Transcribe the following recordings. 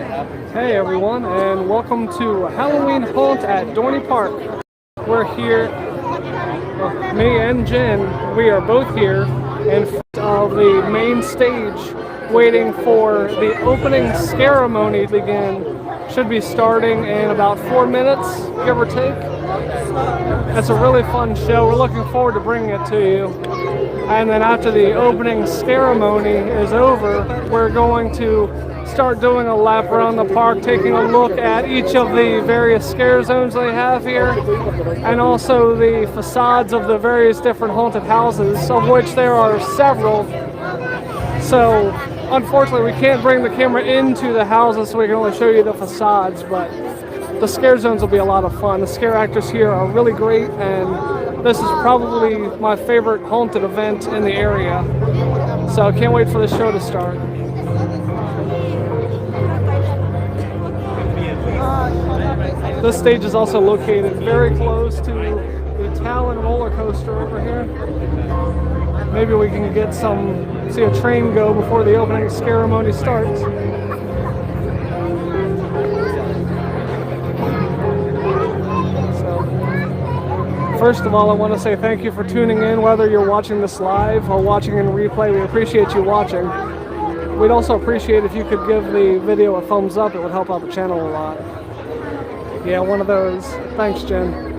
Hey everyone, and welcome to Halloween Haunt at Dorney Park. We're here, me and Jen, we are both here in front of the main stage waiting for the opening Scaremony to begin. Should be starting in about 4 minutes, give or take. It's a really fun show. We're looking forward to bringing it to you. And then after the opening Scaremony is over, we're going to start doing a lap around the park, taking a look at each of the various scare zones they have here, and also the facades of the various different haunted houses, of which there are several. So unfortunately we can't bring the camera into the houses, so we can only show you the facades, but the scare zones will be a lot of fun. The scare actors here are really great, and this is probably my favorite haunted event in the area. So I can't wait for the show to start. This stage is also located very close to the Talon roller coaster over here. Maybe we can get see a train go before the opening Scaremony starts. So, first of all, I want to say thank you for tuning in, whether you're watching this live or watching in replay. We appreciate you watching. We'd also appreciate if you could give the video a thumbs up. It would help out the channel a lot. Yeah, one of those. Thanks, Jen.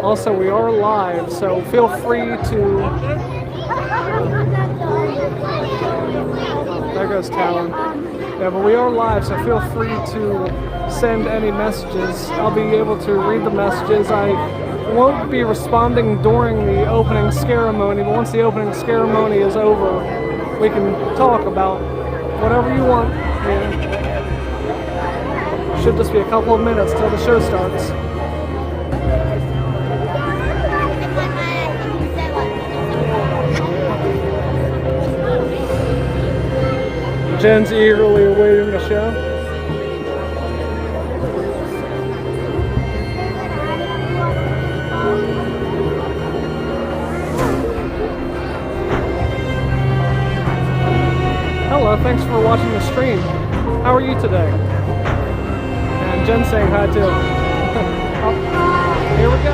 Also, we are live, so feel free to... There goes Talon. Yeah, but we are live, so feel free to send any messages. I'll be able to read the messages. I won't be responding during the opening Scaremony, but once the opening Scaremony is over, we can talk about whatever you want. Yeah. Should just be a couple of minutes till the show starts. Jen's eagerly awaiting the show. Hello, thanks for watching the stream. How are you today? And Jen's saying hi too. Oh, here we go.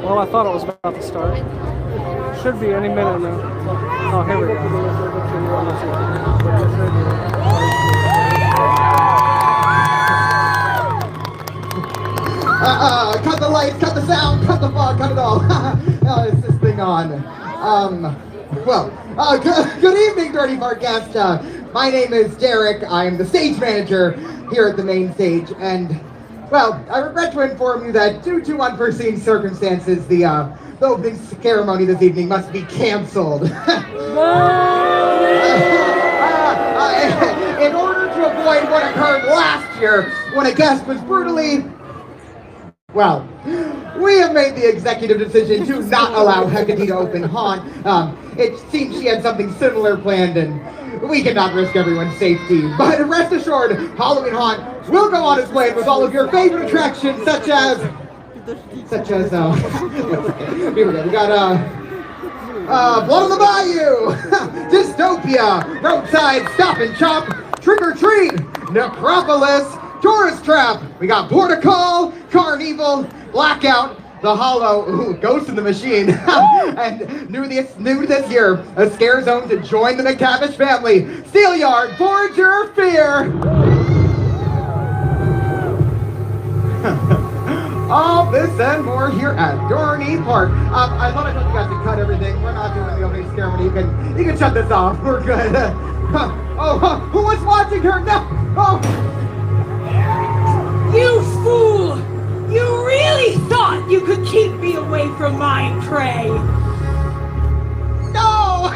Well, I thought it was about to start. Should be any minute now. Oh, here we go. Cut the lights, cut the sound, cut the fog, cut it all. Is this thing on? Good evening, Dorney Park guests. My name is Derek. I am the stage manager here at the main stage, and well, I regret to inform you that due to unforeseen circumstances, the opening Scaremony this evening must be canceled. In order to avoid what occurred last year when a guest was brutally... Well, we have made the executive decision to not allow Hecate to open Haunt. It seems she had something similar planned, and we cannot risk everyone's safety. But rest assured, Halloween Haunt will go on its way with all of your favorite attractions, such as here we go. We got Blood on the Bayou, Dystopia, Roadside Stop and Chop, Trick or Treat, Necropolis, Tourist Trap. We got Portical, Carnival, Blackout, The Hollow, Ghost in the Machine, and new this year, a scare zone to join the McTavish family. Steelyard, Forge Your Fear. All this and more here at Dorney Park. I thought I told you guys to cut everything. We're not doing the opening ceremony. You can shut this off. We're good. Who was watching her? No. Oh. You fool! You really thought you could keep me away from my prey? No!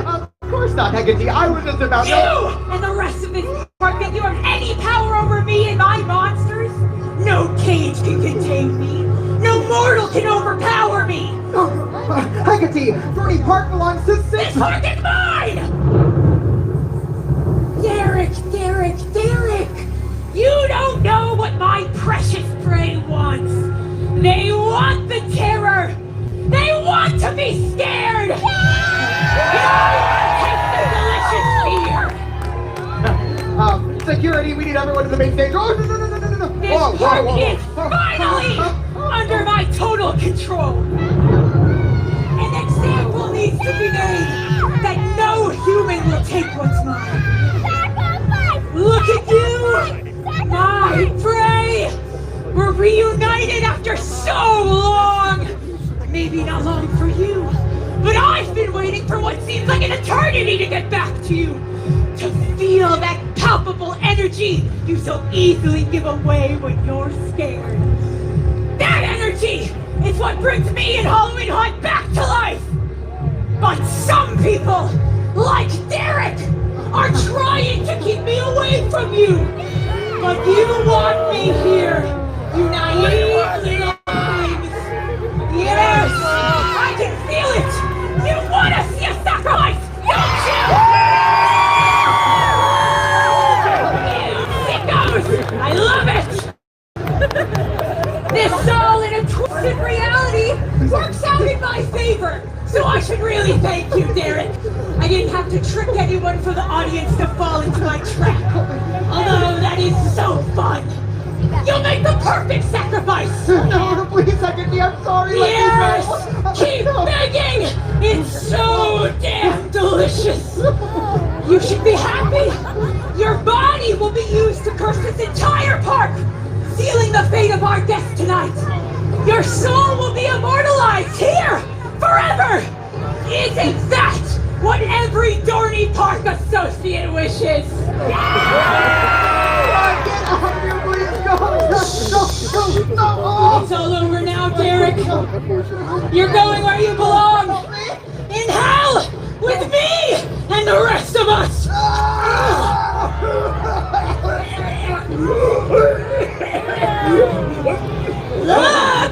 Of course not, Hecate. I was just about You and the rest of this park think you have any power over me and my monsters? No cage can contain me. No mortal can overpower me. Hecate, Dorney Park belongs to This park is mine! Derek! You don't know what my precious prey wants. They want the terror. They want to be scared. You taste the delicious fear. Security, we need everyone to the main stage. Oh, no. This park is finally under my total control. An example needs to be made that no human will take what's mine. Look at you! My prey! We're reunited after so long! Maybe not long for you, but I've been waiting for what seems like an eternity to get back to you! To feel that palpable energy you so easily give away when you're scared. That energy is what brings me and Halloween Haunt back to life! But some people, like Derek, are trying to keep me away from you! But you want me here, you naive little things! Yes! I can feel it! You want to see a sacrifice, don't you? You sickos! I love it! This all in a twisted reality works out in my favor! So I should really thank you, Derek. I didn't have to trick anyone for the audience to fall into my trap. Although that is so fun. You'll make the perfect sacrifice. No, please, Hecate, I'm sorry. Yes! Keep begging! It's so damn delicious. You should be happy. Your body will be used to curse this entire park, sealing the fate of our guests tonight. Your soul will be immortalized here forever! Isn't that what every Dorney Park associate wishes? Get out of here, please! No! It's all over now, Derek. You're going where you belong! In hell! With me! And the rest of us! Look!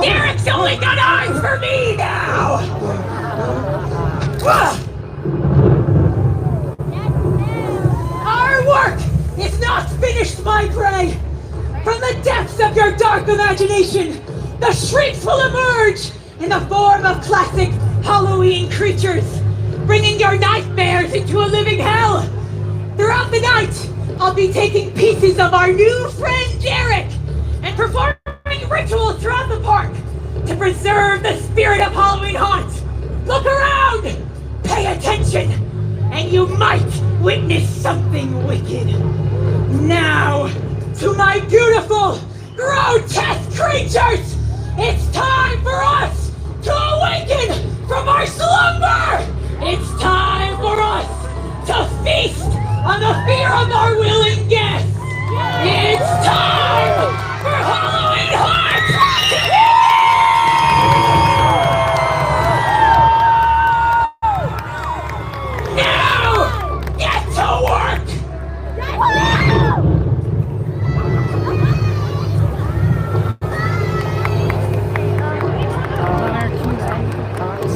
Derek's only got eyes for me now! Our work is not finished, my prey! From the depths of your dark imagination, the shrieks will emerge in the form of classic Halloween creatures, bringing your nightmares into a living hell! Throughout the night, I'll be taking pieces of our new friend Derek and performing rituals throughout the park to preserve the spirit of Halloween Haunt. Look around! Pay attention! And you might witness something wicked. Now, to my beautiful, grotesque creatures, it's time for us to awaken from our slumber! It's time for us to feast on the fear of our willing guests! It's time for Halloween Haunt! Now, get to work!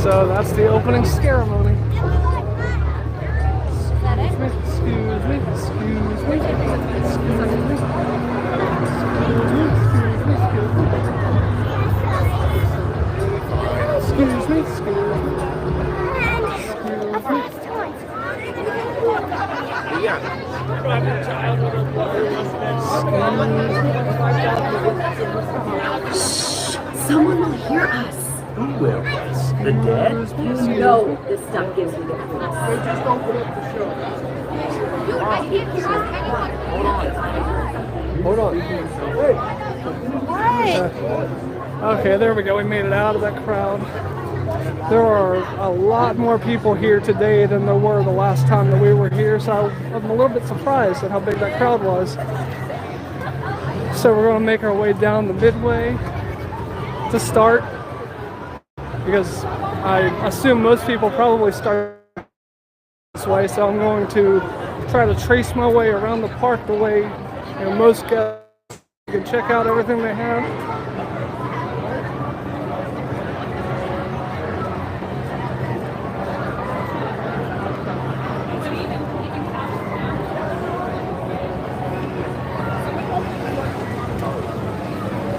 So that's the opening ceremony. Excuse me. Yeah. Someone will hear us. Who will? The dead? You know this stuff gives me the creeps. Hold on. Okay, there we go. We made it out of that crowd. There are a lot more people here today than there were the last time that we were here, so I'm a little bit surprised at how big that crowd was. So we're going to make our way down the midway to start, because I assume most people probably start this way, so I'm going to try to trace my way around the park the way most guests can check out everything they have.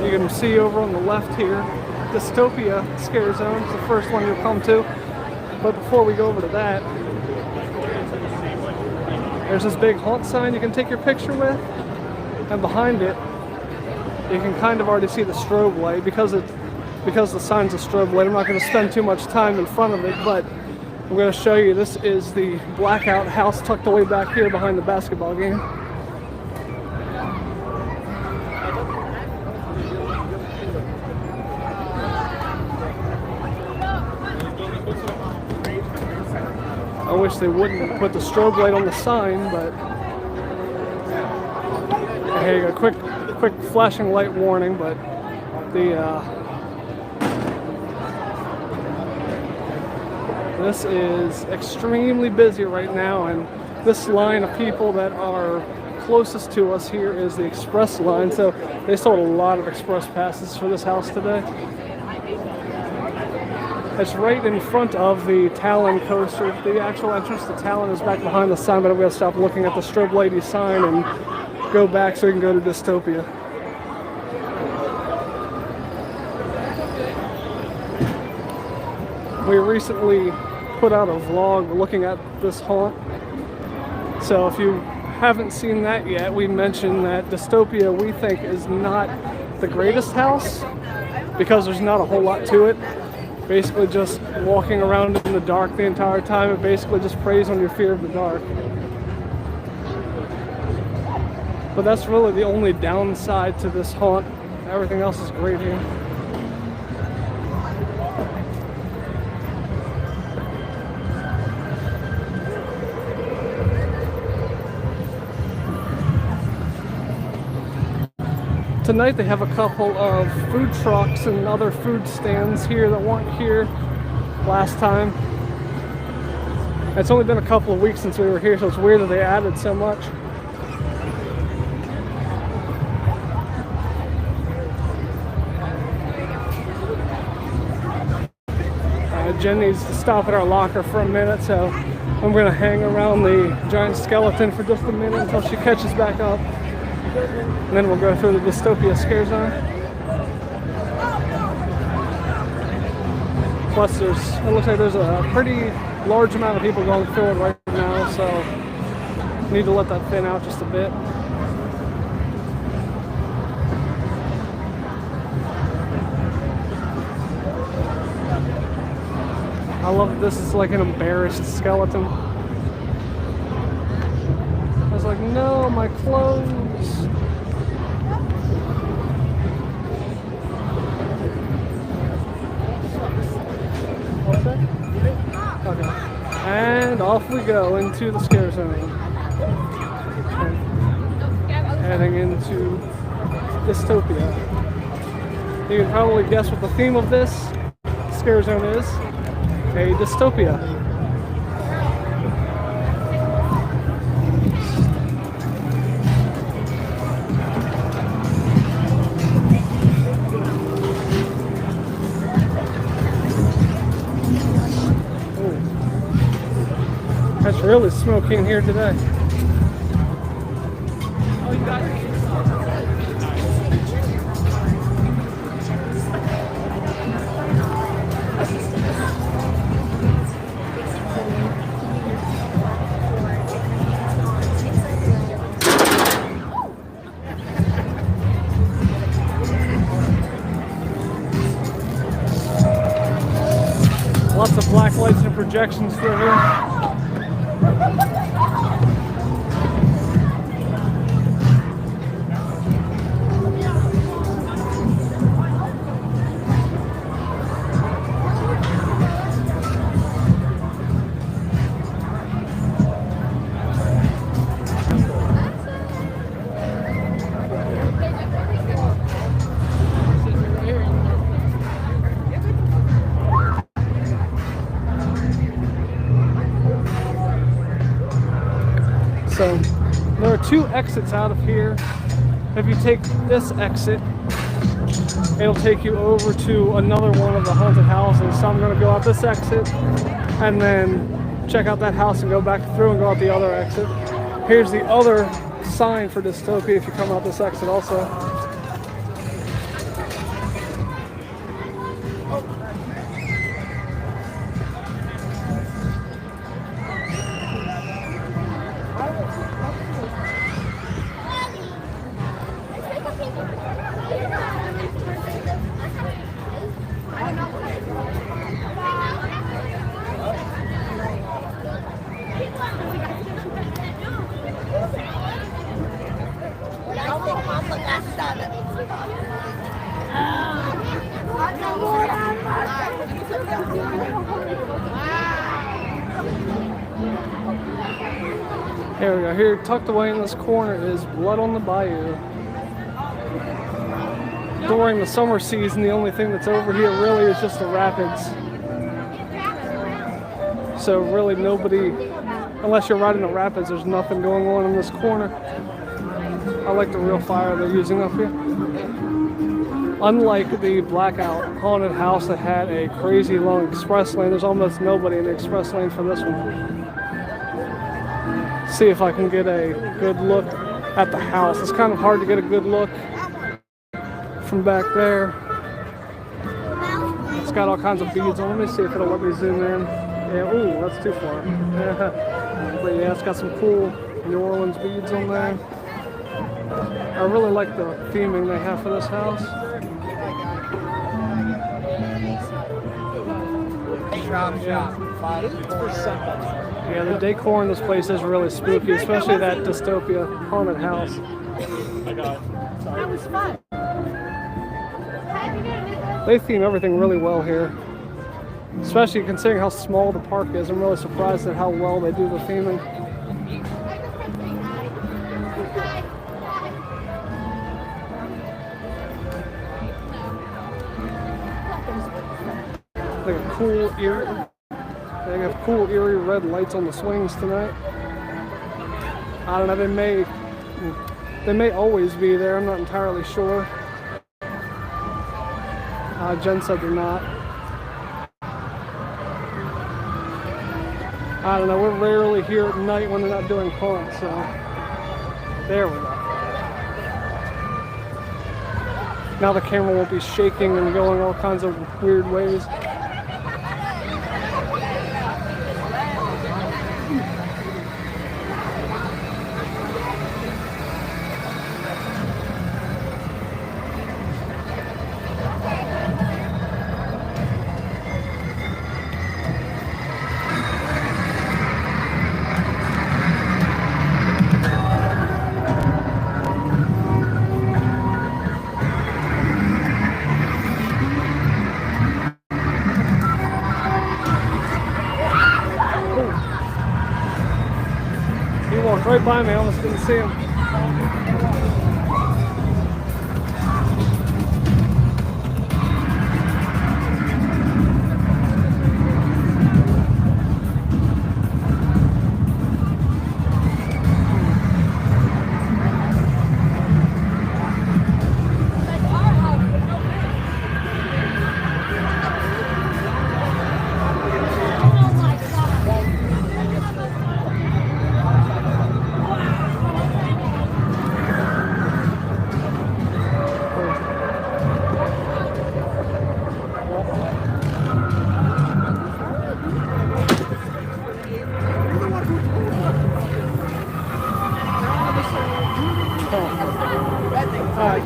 You can see over on the left here, Dystopia Scare Zone is the first one you'll come to. But before we go over to that, there's this big haunt sign you can take your picture with, and behind it, you can kind of already see the strobe light. Because the sign's a strobe light, I'm not going to spend too much time in front of it, but I'm going to show you. This is the Blackout house tucked away back here behind the basketball game. I wish they wouldn't put the strobe light on the sign, but hey, a quick flashing light warning. But this is extremely busy right now, and this line of people that are closest to us here is the express line. So they sold a lot of express passes for this house today. It's right in front of the Talon coaster. The actual entrance to Talon is back behind the sign, but I'm going to stop looking at the strobe lady sign and go back so we can go to Dystopia. We recently put out a vlog looking at this haunt. So if you haven't seen that yet, we mentioned that Dystopia we think is not the greatest house because there's not a whole lot to it. Basically just walking around in the dark the entire time. It basically just preys on your fear of the dark. But that's really the only downside to this haunt. Everything else is great here. Tonight they have a couple of food trucks and other food stands here that weren't here last time. It's only been a couple of weeks since we were here, so it's weird that they added so much. Jen needs to stop at our locker for a minute, so I'm going to hang around the giant skeleton for just a minute until she catches back up. And then we'll go through the Dystopia Scare Zone. Plus it looks like there's a pretty large amount of people going through it right now, so need to let that thin out just a bit. I love that this is like an embarrassed skeleton. I was like, no, my clothes. Okay. And off we go into the scare zone. Heading into Dystopia. You can probably guess what the theme of this scare zone is. A dystopia. It's really smoky in here today. Oh, you got it. black lights and projections through here. So there are two exits out of here. If you take this exit, it'll take you over to another one of the haunted houses. So I'm going to go out this exit and then check out that house and go back through and go out the other exit. Here's the other sign for Dystopia if you come out this exit also. Here we go. Here, tucked away in this corner is Blood on the Bayou. During the summer season, the only thing that's over here really is just the rapids. So really nobody, unless you're riding the rapids, there's nothing going on in this corner. I like the real fire they're using up here. Unlike the Blackout haunted house that had a crazy long express lane, there's almost nobody in the express lane for this one. See if I can get a good look at the house. It's kind of hard to get a good look from back there. It's got all kinds of beads on. Let me see if it'll let me zoom in. Yeah, ooh, that's too far. But yeah, it's got some cool New Orleans beads on there. I really like the theming they have for this house. Yeah, the decor in this place is really spooky, especially that Dystopia haunted house. That was fun. They theme everything really well here, especially considering how small the park is. I'm really surprised at how well they do the theming. They have cool eerie red lights on the swings tonight. I don't know, they may always be there, I'm not entirely sure. Jen said they're not. I don't know, we're rarely here at night when they're not doing haunts, so there we go. Now the camera won't be shaking and going all kinds of weird ways. He walked right by me, I almost didn't see him. Alright.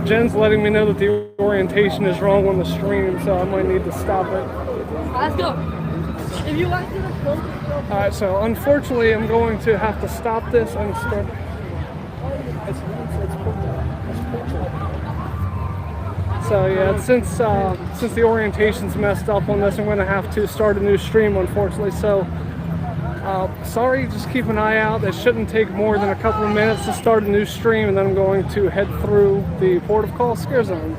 Jen's letting me know that the orientation is wrong on the stream, so I might need to stop it. Let's go. If you want to go. Alright, so unfortunately I'm going to have to stop this and start. So yeah, since the orientation's messed up on this, I'm going to have to start a new stream, unfortunately. So sorry, just keep an eye out. It shouldn't take more than a couple of minutes to start a new stream, and then I'm going to head through the Port of Call Scare Zone.